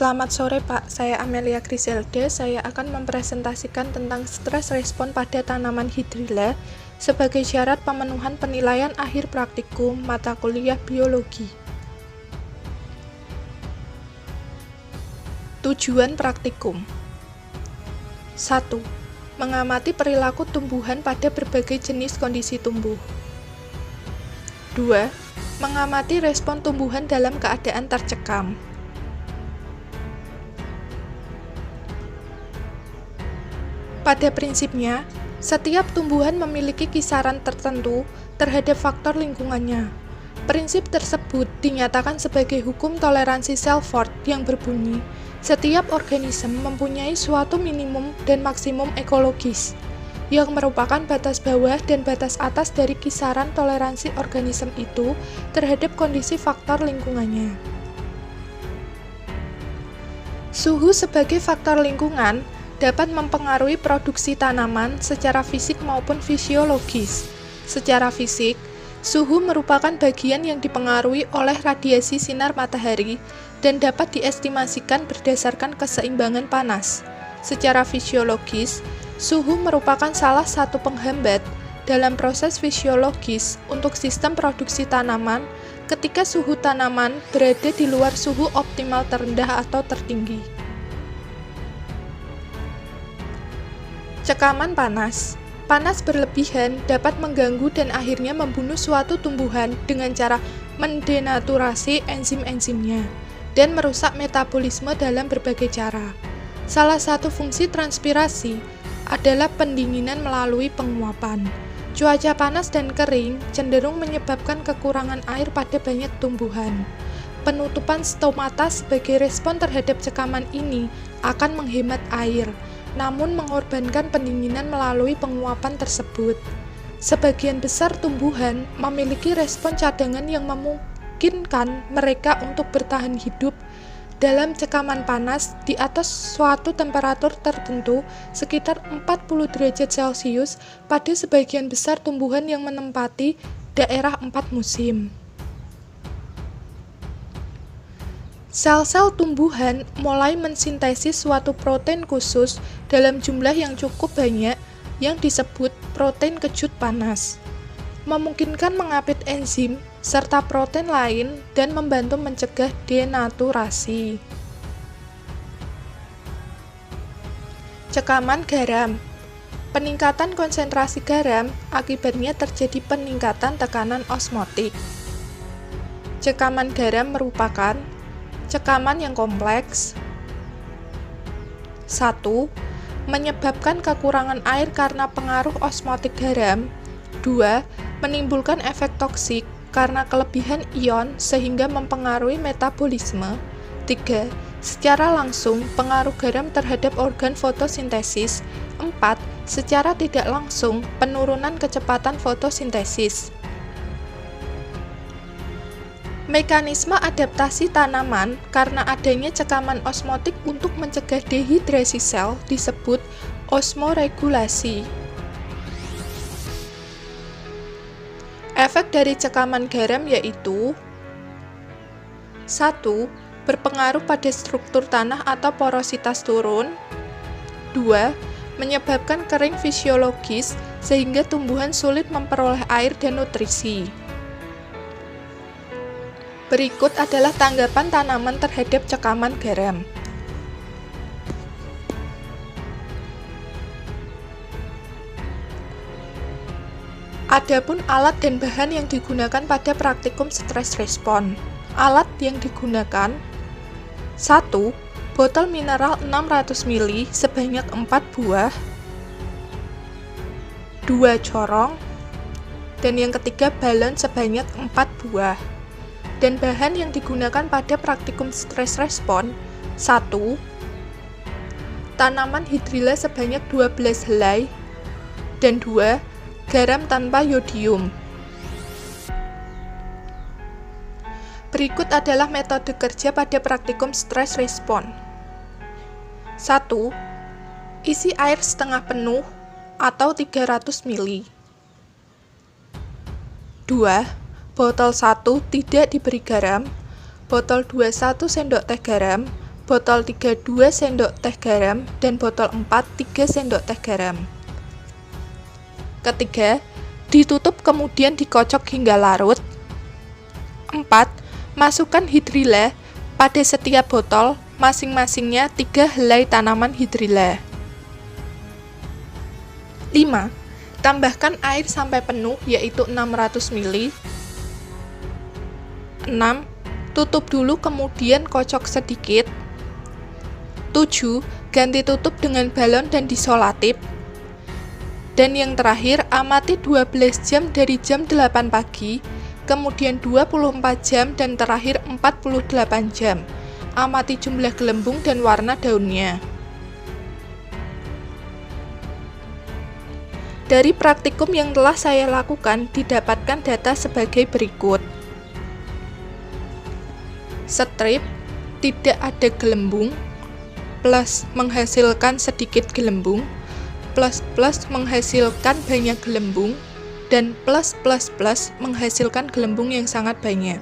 Selamat sore Pak, saya Amelia Griselda. Saya akan mempresentasikan tentang stres respon pada tanaman hidrilla sebagai syarat pemenuhan penilaian akhir praktikum mata kuliah biologi. Tujuan praktikum 1. Mengamati perilaku tumbuhan pada berbagai jenis kondisi tumbuh. 2. Mengamati respon tumbuhan dalam keadaan tercekam. Pada prinsipnya, setiap tumbuhan memiliki kisaran tertentu terhadap faktor lingkungannya. Prinsip tersebut dinyatakan sebagai hukum toleransi Selford yang berbunyi, setiap organisme mempunyai suatu minimum dan maksimum ekologis, yang merupakan batas bawah dan batas atas dari kisaran toleransi organisme itu terhadap kondisi faktor lingkungannya. Suhu sebagai faktor lingkungan dapat mempengaruhi produksi tanaman secara fisik maupun fisiologis. Secara fisik, suhu merupakan bagian yang dipengaruhi oleh radiasi sinar matahari dan dapat diestimasikan berdasarkan keseimbangan panas. Secara fisiologis, suhu merupakan salah satu penghambat dalam proses fisiologis untuk sistem produksi tanaman ketika suhu tanaman berada di luar suhu optimal terendah atau tertinggi. Cekaman panas. Panas berlebihan dapat mengganggu dan akhirnya membunuh suatu tumbuhan dengan cara mendenaturasi enzim-enzimnya dan merusak metabolisme dalam berbagai cara. Salah satu fungsi transpirasi adalah pendinginan melalui penguapan. Cuaca panas dan kering cenderung menyebabkan kekurangan air pada banyak tumbuhan. Penutupan stomata sebagai respon terhadap cekaman ini akan menghemat air, namun mengorbankan pendinginan melalui penguapan tersebut. Sebagian besar tumbuhan memiliki respon cadangan yang memungkinkan mereka untuk bertahan hidup dalam cekaman panas di atas suatu temperatur tertentu sekitar 40 derajat Celcius pada sebagian besar tumbuhan yang menempati daerah 4 musim. Sel-sel tumbuhan mulai mensintesis suatu protein khusus dalam jumlah yang cukup banyak yang disebut protein kejut panas, memungkinkan mengapit enzim serta protein lain dan membantu mencegah denaturasi. Cekaman garam. Peningkatan konsentrasi garam akibatnya terjadi peningkatan tekanan osmotik. Cekaman garam merupakan cekaman yang kompleks. 1. Menyebabkan kekurangan air karena pengaruh osmotik garam. 2. Menimbulkan efek toksik karena kelebihan ion sehingga mempengaruhi metabolisme. 3. Secara langsung pengaruh garam terhadap organ fotosintesis. 4. Secara tidak langsung penurunan kecepatan fotosintesis. Mekanisme adaptasi tanaman karena adanya cekaman osmotik untuk mencegah dehidrasi sel disebut osmoregulasi. Efek dari cekaman garam yaitu 1. Berpengaruh pada struktur tanah atau porositas turun. 2. Menyebabkan kering fisiologis sehingga tumbuhan sulit memperoleh air dan nutrisi. Berikut adalah tanggapan tanaman terhadap cekaman garam. Adapun alat dan bahan yang digunakan pada praktikum stres respon. Alat yang digunakan: 1. Botol mineral 600 ml sebanyak 4 buah. 2. Corong. Dan yang ketiga balon sebanyak 4 buah. Dan bahan yang digunakan pada praktikum stres respon: 1. Tanaman hidrilla sebanyak 12 helai. Dan 2. Garam tanpa yodium. Berikut adalah metode kerja pada praktikum stres respon. 1. Isi air setengah penuh atau 300 ml. 2. Botol 1 tidak diberi garam, botol 2 1 sendok teh garam, botol 3 2 sendok teh garam, dan botol 4 3 sendok teh garam. Ketiga, ditutup kemudian dikocok hingga larut. 4. Masukkan hidrilla pada setiap botol, masing-masingnya 3 helai tanaman hidrilla. 5. Tambahkan air sampai penuh, yaitu 600 ml. 6. Tutup dulu kemudian kocok sedikit. 7. Ganti tutup dengan balon dan disolatif. Dan yang terakhir, amati 12 jam dari jam 8 pagi, kemudian 24 jam, dan terakhir 48 jam. Amati jumlah gelembung dan warna daunnya. Dari praktikum yang telah saya lakukan, didapatkan data sebagai berikut. Strip, tidak ada gelembung, plus menghasilkan sedikit gelembung, plus menghasilkan banyak gelembung, dan plus menghasilkan gelembung yang sangat banyak.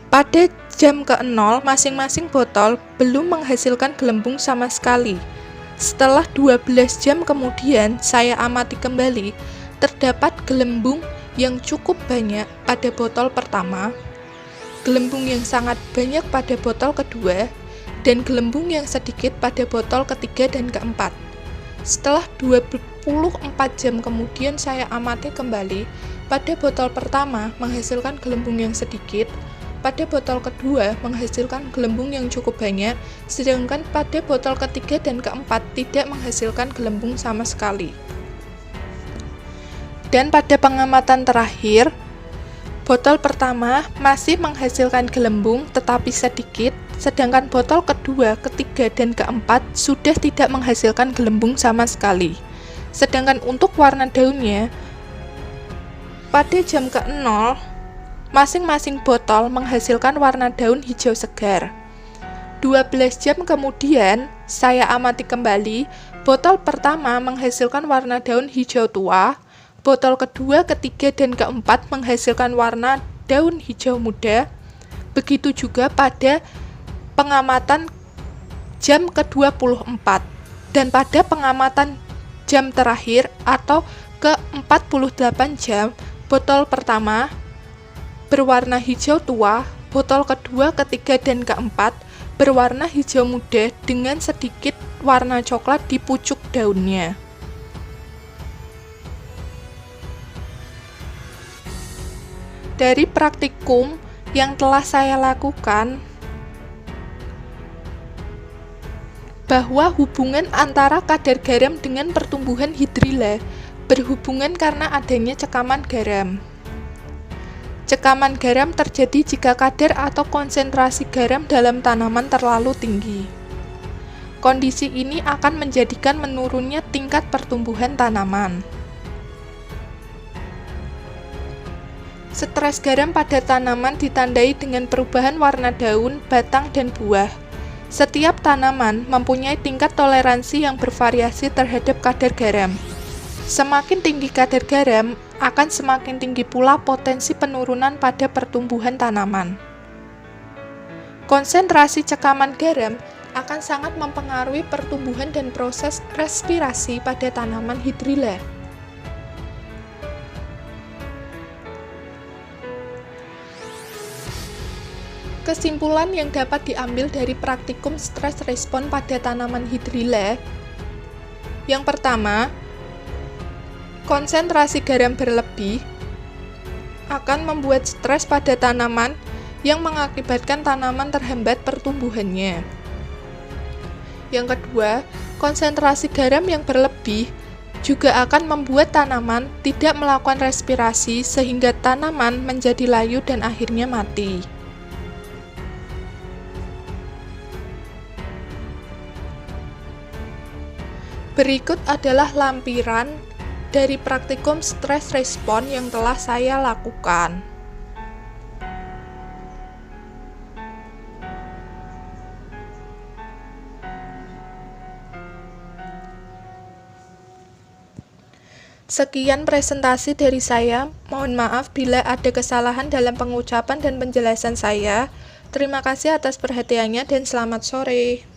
Pada jam ke-0, masing-masing botol belum menghasilkan gelembung sama sekali. Setelah 12 jam kemudian, saya amati kembali, terdapat gelembung yang cukup banyak pada botol pertama, gelembung yang sangat banyak pada botol kedua, dan gelembung yang sedikit pada botol ketiga dan keempat. Setelah 24 jam kemudian saya amati kembali, pada botol pertama menghasilkan gelembung yang sedikit, pada botol kedua menghasilkan gelembung yang cukup banyak, sedangkan pada botol ketiga dan keempat tidak menghasilkan gelembung sama sekali. Dan pada pengamatan terakhir, botol pertama masih menghasilkan gelembung tetapi sedikit, sedangkan botol kedua, ketiga, dan keempat sudah tidak menghasilkan gelembung sama sekali. Sedangkan untuk warna daunnya, pada jam ke-0, masing-masing botol menghasilkan warna daun hijau segar. 12 jam kemudian, saya amati kembali, botol pertama menghasilkan warna daun hijau tua, botol kedua, ketiga, dan keempat menghasilkan warna daun hijau muda. Begitu juga pada pengamatan jam ke-24, dan pada pengamatan jam terakhir atau ke-48 jam, botol pertama berwarna hijau tua, botol kedua, ketiga, dan keempat berwarna hijau muda dengan sedikit warna coklat di pucuk daunnya. Dari praktikum yang telah saya lakukan, bahwa hubungan antara kadar garam dengan pertumbuhan hidrilla berhubungan karena adanya cekaman garam. Cekaman garam terjadi jika kadar atau konsentrasi garam dalam tanaman terlalu tinggi. Kondisi ini akan menjadikan menurunnya tingkat pertumbuhan tanaman. Stres garam pada tanaman ditandai dengan perubahan warna daun, batang, dan buah. Setiap tanaman mempunyai tingkat toleransi yang bervariasi terhadap kadar garam. Semakin tinggi kadar garam, akan semakin tinggi pula potensi penurunan pada pertumbuhan tanaman. Konsentrasi cekaman garam akan sangat mempengaruhi pertumbuhan dan proses respirasi pada tanaman hidrilla. Kesimpulan yang dapat diambil dari praktikum stress respon pada tanaman hidrilla. Yang pertama, konsentrasi garam berlebih akan membuat stres pada tanaman yang mengakibatkan tanaman terhambat pertumbuhannya. Yang kedua, konsentrasi garam yang berlebih juga akan membuat tanaman tidak melakukan respirasi sehingga tanaman menjadi layu dan akhirnya mati. Berikut adalah lampiran dari praktikum stress respon yang telah saya lakukan. Sekian presentasi dari saya. Mohon maaf bila ada kesalahan dalam pengucapan dan penjelasan saya. Terima kasih atas perhatiannya dan selamat sore.